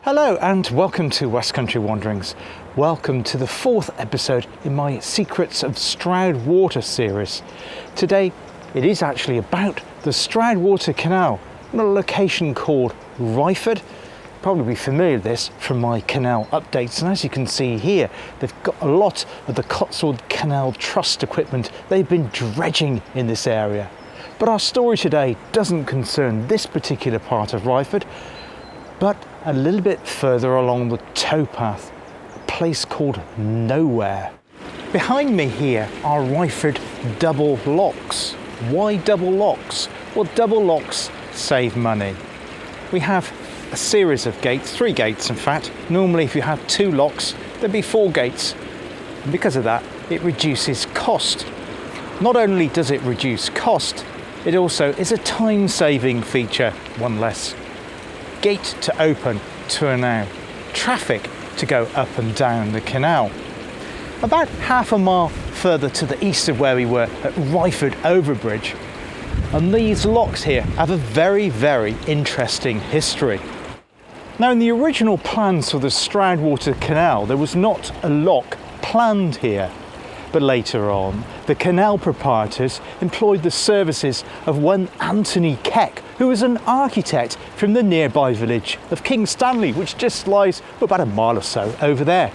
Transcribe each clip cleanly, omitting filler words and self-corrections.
Hello and welcome to West Country Wanderings. Welcome to the fourth episode in my Secrets of Stroudwater series. Today it is actually about the Stroudwater Canal in a location called Ryeford. You'll probably be familiar with this from my canal updates, and as you can see here they've got a lot of the Cotswold Canal Trust equipment. They've been dredging in this area. But our story today doesn't concern this particular part of Ryeford, but a little bit further along the towpath, a place called Nowhere. Behind me here are Ryeford Double Locks. Why double locks? Well, double locks save money. We have a series of gates, 3 gates in fact. Normally if you have 2 locks, there'd be 4 gates. And because of that, it reduces cost. Not only does it reduce cost, it also is a time-saving feature, one less gate to open to allow traffic to go up and down the canal. About half a mile further to the east of where we were at Ryeford Overbridge, and these locks here have a very, very interesting history. Now, in the original plans for the Stroudwater Canal, there was not a lock planned here. But later on, the canal proprietors employed the services of one Anthony Keck, who was an architect from the nearby village of King Stanley, which just lies about a mile or so over there.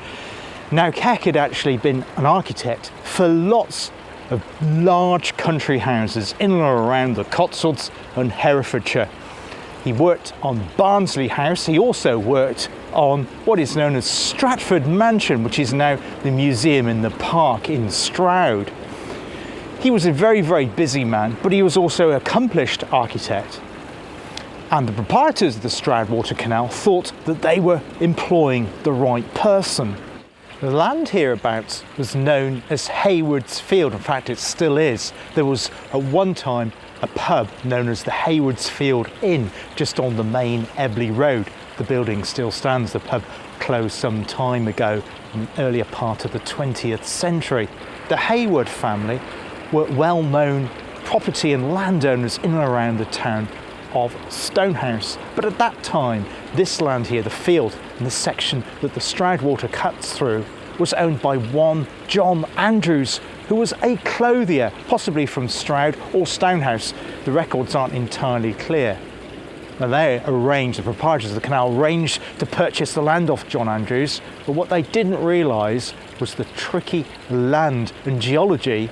Now, Keck had actually been an architect for lots of large country houses in and around the Cotswolds and Herefordshire. He worked on Barnsley House. He also worked on what is known as Stratford Mansion, which is now the museum in the park in Stroud. He was a very, very busy man, but he was also an accomplished architect. And the proprietors of the Stroudwater Canal thought that they were employing the right person. The land hereabouts was known as Hayward's Field. In fact, it still is. There was at one time a pub known as the Hayward's Field Inn just on the main Ebley Road. The building still stands. The pub closed some time ago in the earlier part of the 20th century. The Hayward family were well-known property and landowners in and around the town of Stonehouse. But at that time, this land here, the field and the section that the Stroudwater cuts through, was owned by one John Andrews, who was a clothier, possibly from Stroud or Stonehouse. The records aren't entirely clear. Now the proprietors of the canal arranged to purchase the land off John Andrews, but what they didn't realise was the tricky land and geology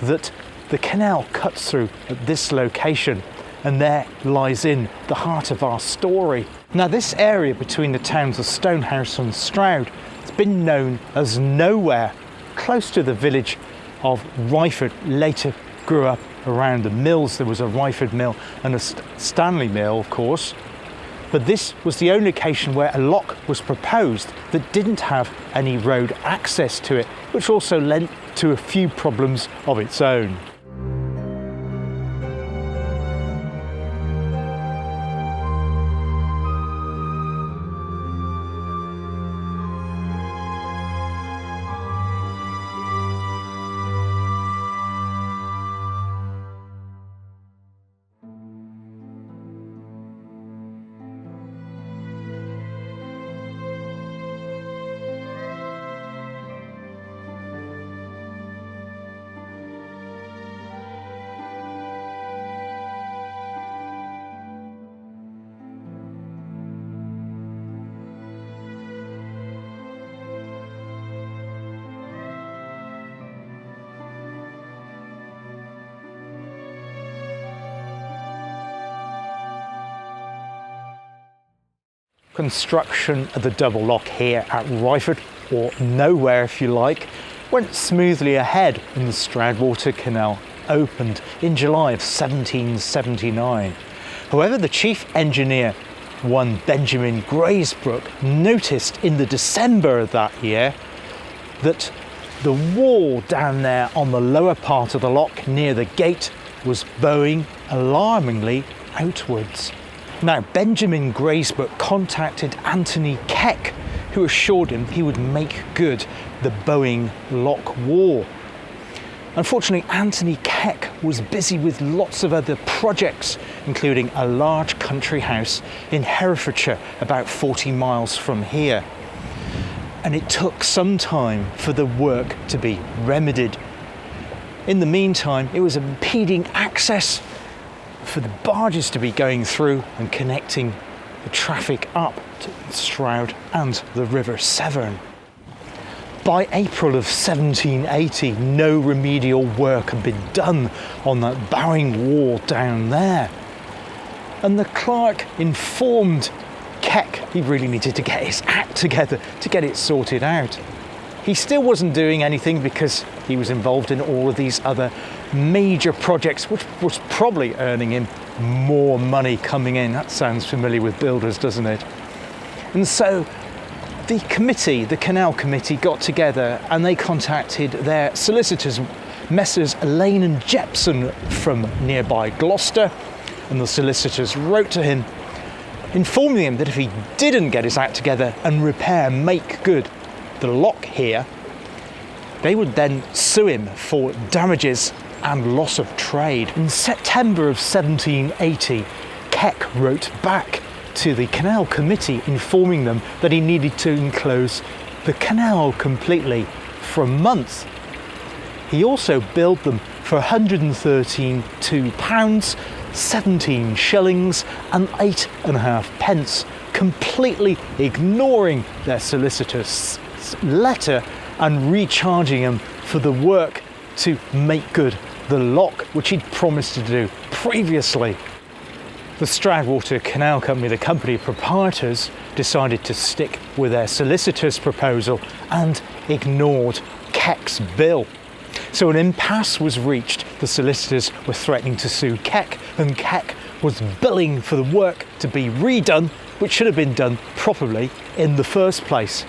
that the canal cuts through at this location. And there lies in the heart of our story. Now, this area between the towns of Stonehouse and Stroud has been known as Nowhere, close to the village of Ryeford. Later grew up around the mills. There was a Ryeford mill and a Stanley mill, of course. But this was the only location where a lock was proposed that didn't have any road access to it, which also led to a few problems of its own. Construction of the double lock here at Ryeford, or Nowhere if you like, went smoothly ahead when the Stroudwater Canal opened in July of 1779. However, the chief engineer, one Benjamin Graysbrook, noticed in the December of that year that the wall down there on the lower part of the lock near the gate was bowing alarmingly outwards. Now, Benjamin Graysbrook contacted Anthony Keck, who assured him he would make good the bowing lock wall. Unfortunately, Anthony Keck was busy with lots of other projects, including a large country house in Herefordshire, about 40 miles from here. And it took some time for the work to be remedied. In the meantime, it was impeding access for the barges to be going through and connecting the traffic up to Stroud and the River Severn. By April of 1780, no remedial work had been done on that bowing wall down there. And the clerk informed Keck he really needed to get his act together to get it sorted out. He still wasn't doing anything because he was involved in all of these other major projects, which was probably earning him more money coming in. That sounds familiar with builders, doesn't it? And so the committee, the canal committee, got together and they contacted their solicitors, Messrs. Lane and Jepson from nearby Gloucester, and the solicitors wrote to him, informing him that if he didn't get his act together and repair, make good the lock here, they would then sue him for damages and loss of trade. In September of 1780, Keck wrote back to the canal committee informing them that he needed to enclose the canal completely for a month. He also billed them for £113 17 shillings and 8.5 pence, completely ignoring their solicitor's letter and recharging him for the work to make good the lock, which he'd promised to do previously. The Stroudwater Canal Company, the company proprietors, decided to stick with their solicitor's proposal and ignored Keck's bill. So an impasse was reached. The solicitors were threatening to sue Keck, and Keck was billing for the work to be redone, which should have been done properly in the first place.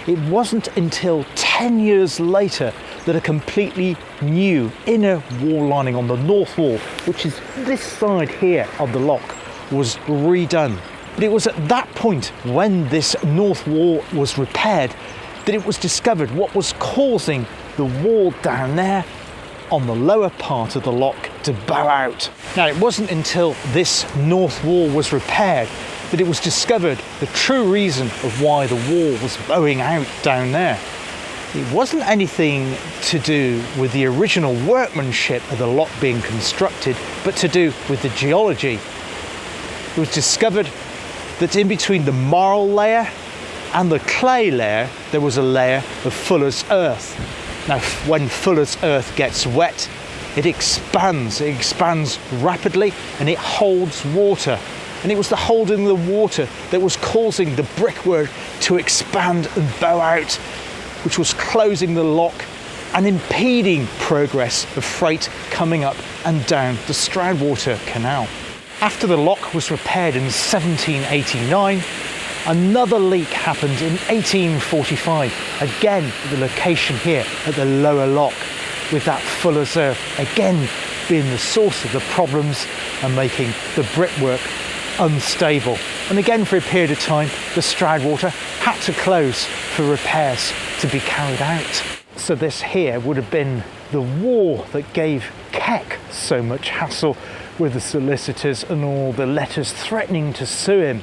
It wasn't until 10 years later that a completely new inner wall lining on the north wall, which is this side here of the lock, was redone. But it was at that point, when this north wall was repaired, that it was discovered what was causing the wall down there on the lower part of the lock to bow out. Now, it wasn't until this north wall was repaired that it was discovered the true reason of why the wall was bowing out down there. It wasn't anything to do with the original workmanship of the lock being constructed, but to do with the geology. It was discovered that in between the marl layer and the clay layer, there was a layer of fuller's earth. Now, when fuller's earth gets wet, it expands rapidly and it holds water. And it was the holding the water that was causing the brickwork to expand and bow out, which was closing the lock and impeding progress of freight coming up and down the Stroudwater Canal. After the lock was repaired in 1789, another leak happened in 1845, again at the location here at the lower lock, with that fuller's earth again being the source of the problems and making the brickwork unstable. And again, for a period of time, the Stroudwater had to close for repairs to be carried out. So this here would have been the wall that gave Keck so much hassle with the solicitors and all the letters threatening to sue him.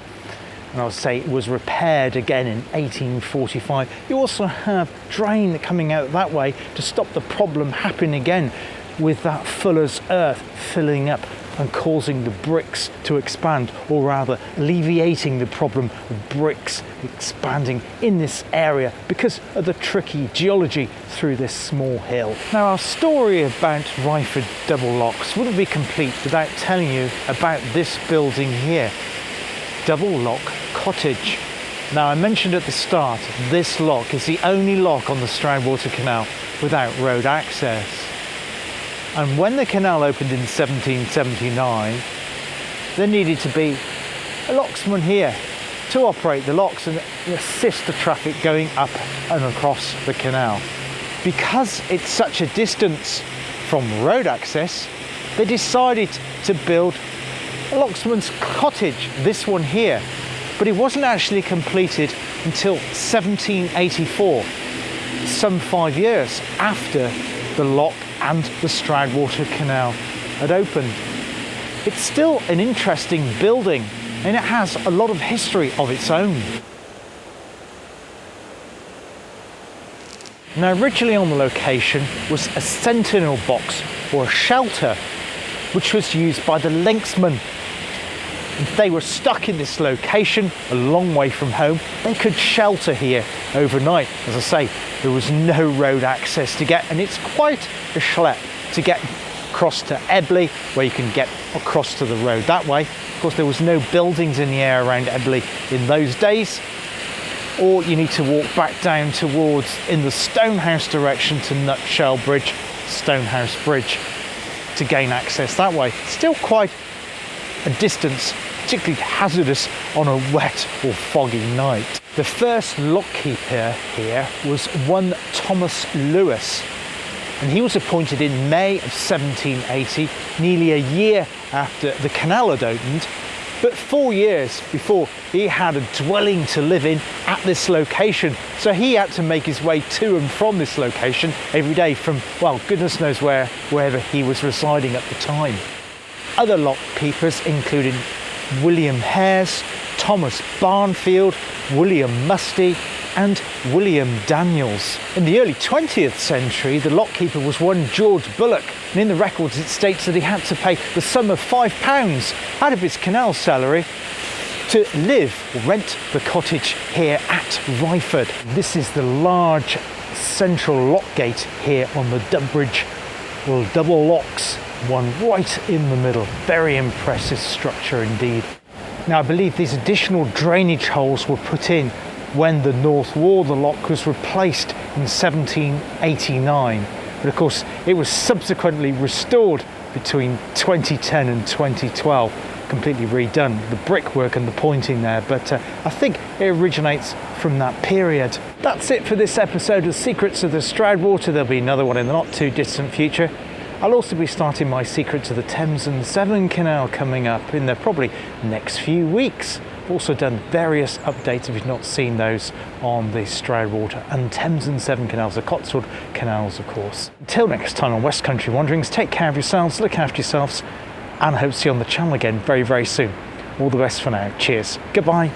And I'll say it was repaired again in 1845. You also have drain coming out that way to stop the problem happening again, with that fuller's earth filling up and causing the bricks to expand, or rather alleviating the problem of bricks expanding in this area because of the tricky geology through this small hill. Now, our story about Ryeford Double Locks wouldn't be complete without telling you about this building here, Double Lock Cottage. Now, I mentioned at the start, this lock is the only lock on the Stroudwater Canal without road access. And when the canal opened in 1779, there needed to be a locksman here to operate the locks and assist the traffic going up and across the canal. Because it's such a distance from road access, they decided to build a locksman's cottage, this one here. But it wasn't actually completed until 1784, some 5 years after the lock and the Stroudwater Canal had opened. It's still an interesting building and it has a lot of history of its own. Now, originally on the location was a sentinel box or a shelter, which was used by the linksmen. If they were stuck in this location a long way from home, they could shelter here overnight. As I say, there was no road access to get, and it's quite a schlep to get across to Ebley, where you can get across to the road that way. Of course, there was no buildings in the area around Ebley in those days, or you need to walk back down towards in the Stonehouse direction to Nutshell Bridge, Stonehouse Bridge, to gain access that way. Still quite a distance, particularly hazardous on a wet or foggy night. The first lockkeeper here was one Thomas Lewis, and he was appointed in May of 1780, nearly a year after the canal had opened, but 4 years before he had a dwelling to live in at this location. So he had to make his way to and from this location every day from, well, goodness knows wherever he was residing at the time. Other lockkeepers included William Hares, Thomas Barnfield, William Musty and William Daniels. In the early 20th century, the lockkeeper was one George Bullock, and in the records it states that he had to pay the sum of £5 out of his canal salary to live or rent the cottage here at Ryeford. This is the large central lock gate here on the Dubbridge, well, double locks, one right in the middle. Very impressive structure indeed. Now, I believe these additional drainage holes were put in when the north wall of the lock was replaced in 1789. But of course, it was subsequently restored between 2010 and 2012, completely redone, the brickwork and the pointing there, but I think it originates from that period. That's it for this episode of Secrets of the Stroudwater. There'll be another one in the not too distant future. I'll also be starting my Secrets of the Thames and Severn Canal coming up in the probably next few weeks. I've also done various updates, if you've not seen those, on the Stroudwater and Thames and Severn Canals, the Cotswold Canals, of course. Until next time on West Country Wanderings, take care of yourselves, look after yourselves, and I hope to see you on the channel again very, very soon. All the best for now. Cheers. Goodbye.